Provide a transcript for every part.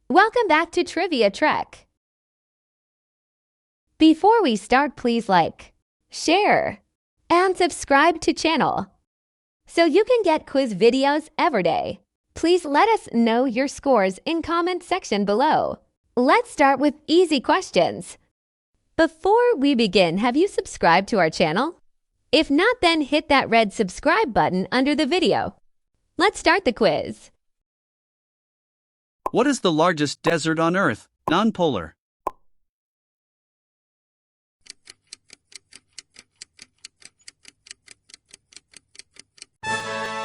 Welcome back to Trivia Trek. Before we start, please like, share, and subscribe to channel so you can get quiz videos every day. Please let us know your scores in comment section below. Let's start with easy questions. Before we begin, have you subscribed to our channel? If not, then hit that red subscribe button under the video. Let's start the quiz. What is the largest desert on Earth, non-polar?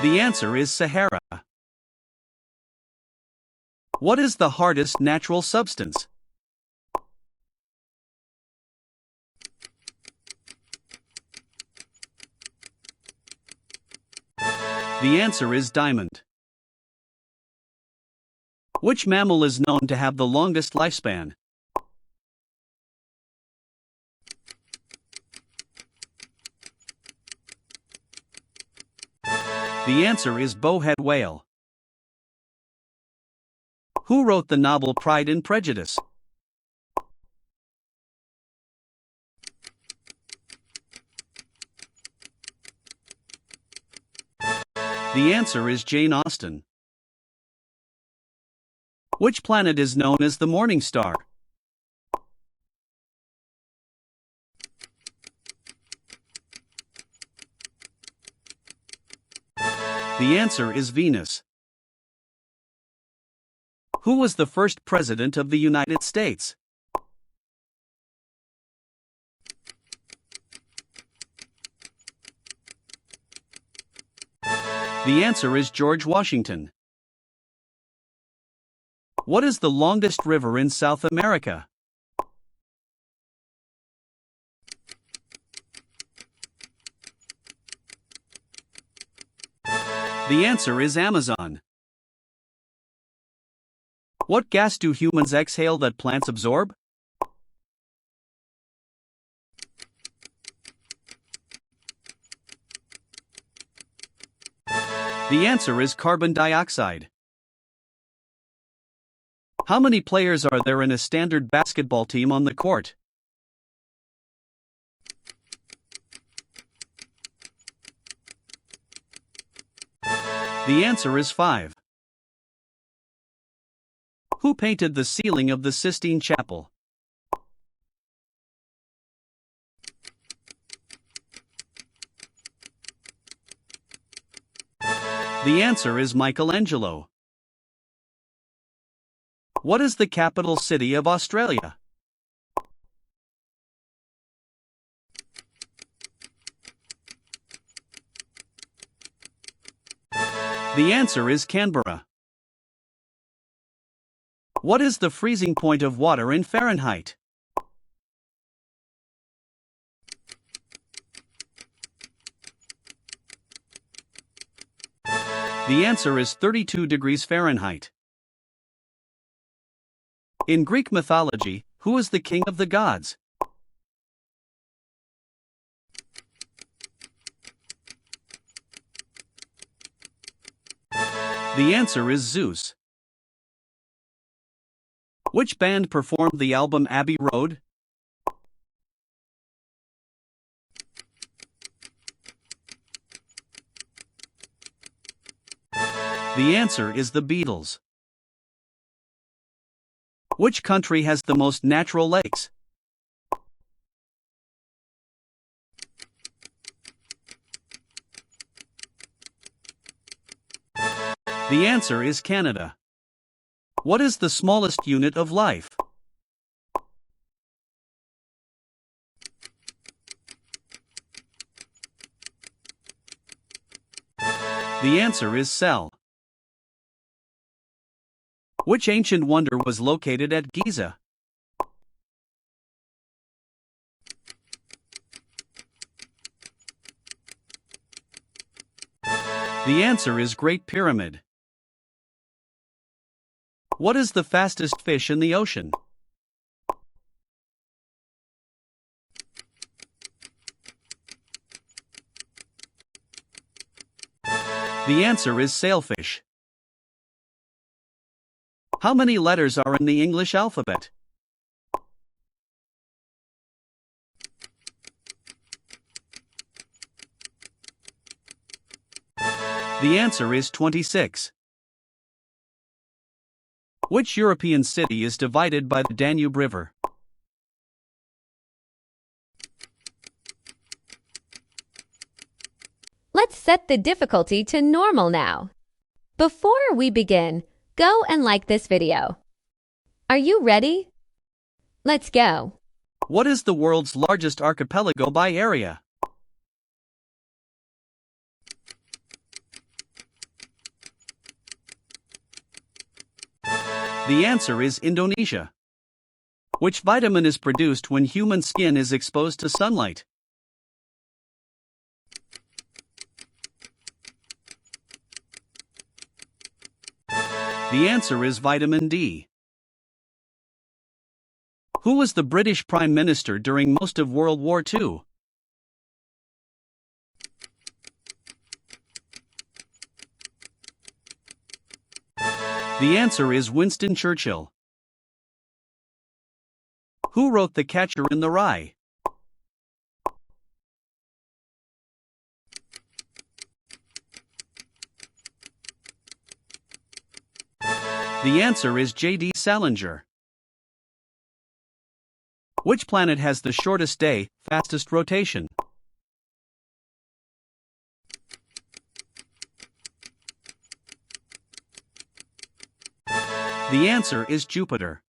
The answer is Sahara. What is the hardest natural substance? The answer is diamond. Which mammal is known to have the longest lifespan? The answer is bowhead whale. Who wrote the novel Pride and Prejudice? The answer is Jane Austen. Which planet is known as the morning star? The answer is Venus. Who was the first president of the United States? The answer is George Washington. What is the longest river in South America? The answer is Amazon. What gas do humans exhale that plants absorb? The answer is carbon dioxide. How many players are there in a standard basketball team on the court? The answer is 5. Who painted the ceiling of the Sistine Chapel? The answer is Michelangelo. What is the capital city of Australia? The answer is Canberra. What is the freezing point of water in Fahrenheit? The answer is 32 degrees Fahrenheit. In Greek mythology, who is the king of the gods? The answer is Zeus. Which band performed the album Abbey Road? The answer is the Beatles. Which country has the most natural lakes? The answer is Canada. What is the smallest unit of life? The answer is cell. Which ancient wonder was located at Giza? The answer is Great Pyramid. What is the fastest fish in the ocean? The answer is sailfish. How many letters are in the English alphabet? The answer is 26. Which European city is divided by the Danube River? Let's set the difficulty to normal now. Before we begin, go and like this video. Are you ready? Let's go. What is the world's largest archipelago by area? The answer is Indonesia. Which vitamin is produced when human skin is exposed to sunlight? The answer is vitamin D. Who was the British Prime Minister during most of World War II? The answer is Winston Churchill. Who wrote The Catcher in the Rye? The answer is J.D. Salinger. Which planet has the shortest day, fastest rotation? The answer is Jupiter.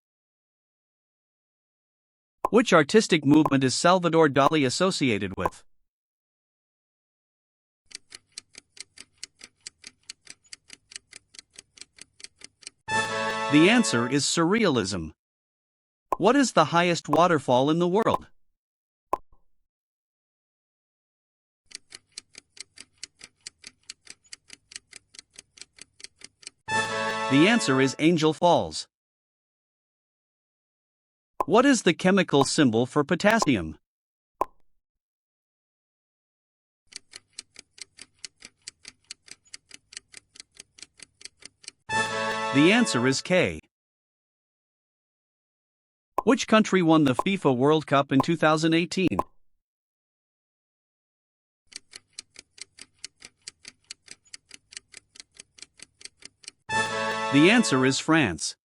Which artistic movement is Salvador Dali associated with? The answer is Surrealism. What is the highest waterfall in the world? The answer is Angel Falls. What is the chemical symbol for potassium? The answer is K. Which country won the FIFA World Cup in 2018? The answer is France.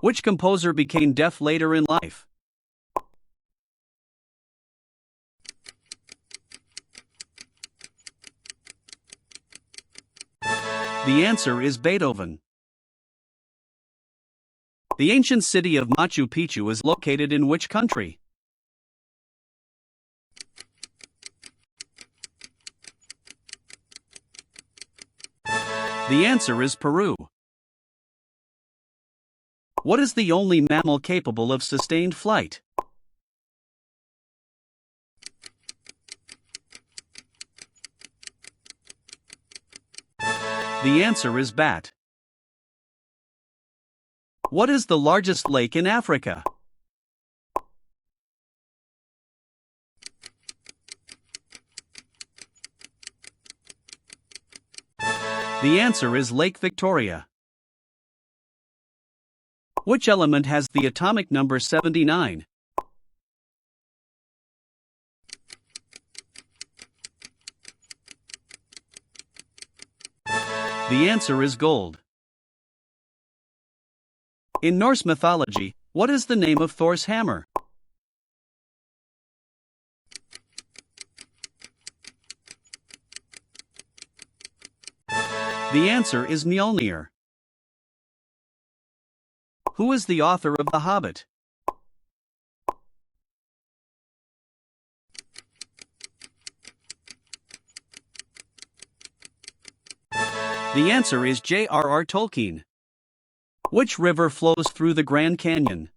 Which composer became deaf later in life? The answer is Beethoven. The ancient city of Machu Picchu is located in which country? The answer is Peru. What is the only mammal capable of sustained flight? The answer is bat. What is the largest lake in Africa? The answer is Lake Victoria. Which element has the atomic number 79? The answer is gold. In Norse mythology, what is the name of Thor's hammer? The answer is Mjolnir. Who is the author of The Hobbit? The answer is J.R.R. Tolkien. Which river flows through the Grand Canyon?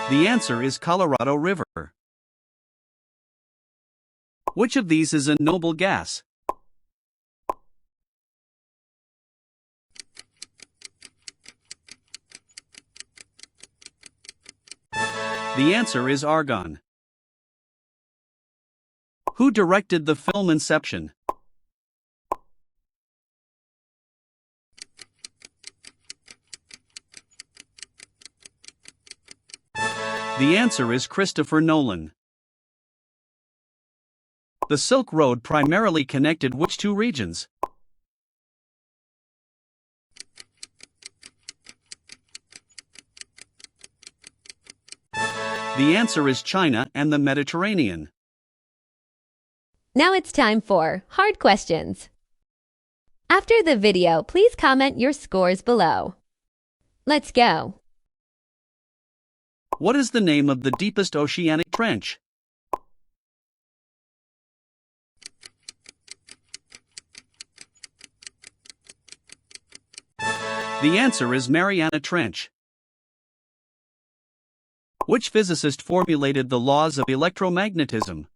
The answer is Colorado River. Which of these is a noble gas? The answer is argon. Who directed the film Inception? The answer is Christopher Nolan. The Silk Road primarily connected which two regions? The answer is China and the Mediterranean. Now it's time for hard questions. After the video, please comment your scores below. Let's go. What is the name of the deepest oceanic trench? The answer is Mariana Trench. Which physicist formulated the laws of electromagnetism?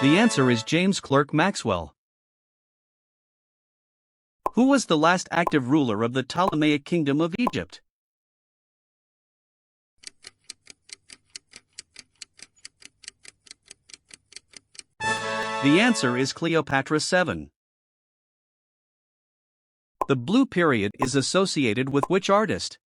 The answer is James Clerk Maxwell. Who was the last active ruler of the Ptolemaic Kingdom of Egypt? The answer is Cleopatra VII. The Blue Period is associated with which artist?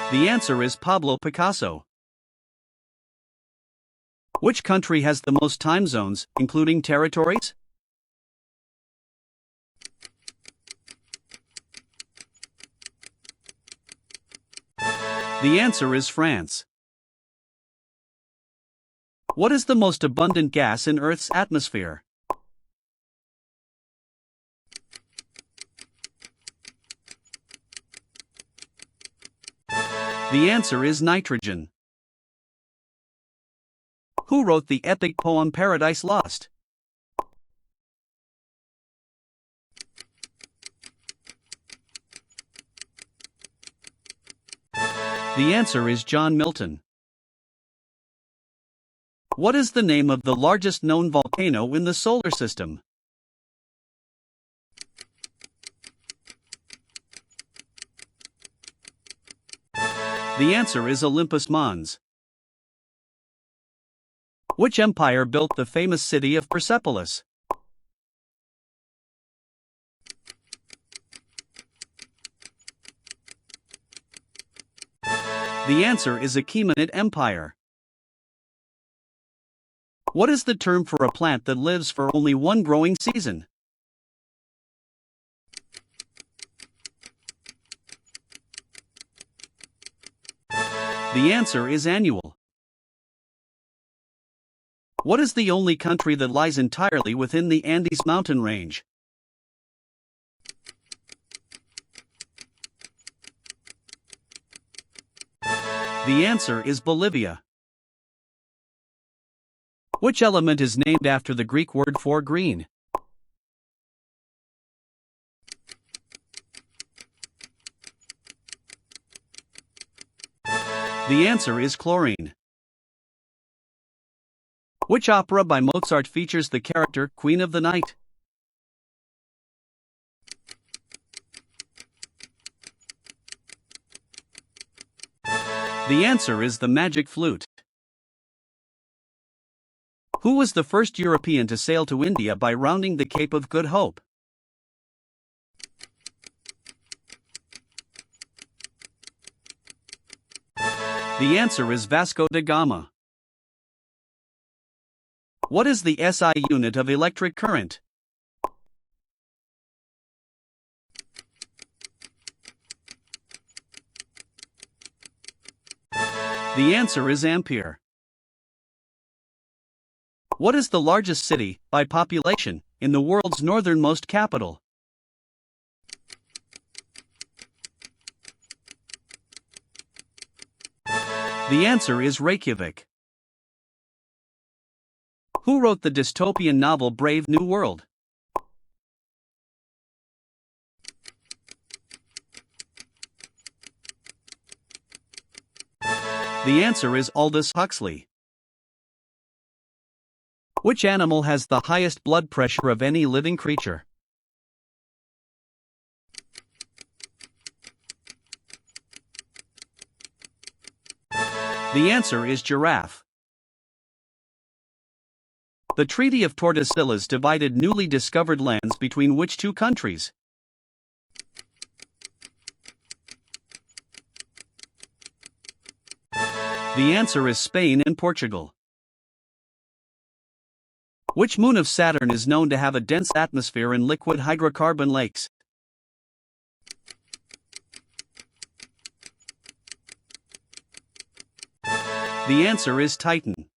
The answer is Pablo Picasso. Which country has the most time zones, including territories? The answer is France. What is the most abundant gas in Earth's atmosphere? The answer is nitrogen. Who wrote the epic poem Paradise Lost? The answer is John Milton. What is the name of the largest known volcano in the solar system? The answer is Olympus Mons. Which empire built the famous city of Persepolis? The answer is Achaemenid Empire. What is the term for a plant that lives for only one growing season? The answer is annual. What is the only country that lies entirely within the Andes mountain range? The answer is Bolivia. Which element is named after the Greek word for green? The answer is chlorine. Which opera by Mozart features the character Queen of the Night? The answer is The Magic Flute. Who was the first European to sail to India by rounding the Cape of Good Hope? The answer is Vasco da Gama. What is the SI unit of electric current? The answer is ampere. What is the largest city, by population, in the world's northernmost capital? The answer is Reykjavik. Who wrote the dystopian novel Brave New World? The answer is Aldous Huxley. Which animal has the highest blood pressure of any living creature? The answer is giraffe. The Treaty of Tordesillas divided newly discovered lands between which two countries? The answer is Spain and Portugal. Which moon of Saturn is known to have a dense atmosphere and liquid hydrocarbon lakes? The answer is Titan.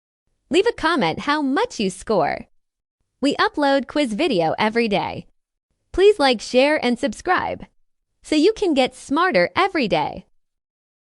Leave a comment how much you score. We upload quiz video every day. Please like, share, and subscribe so you can get smarter every day.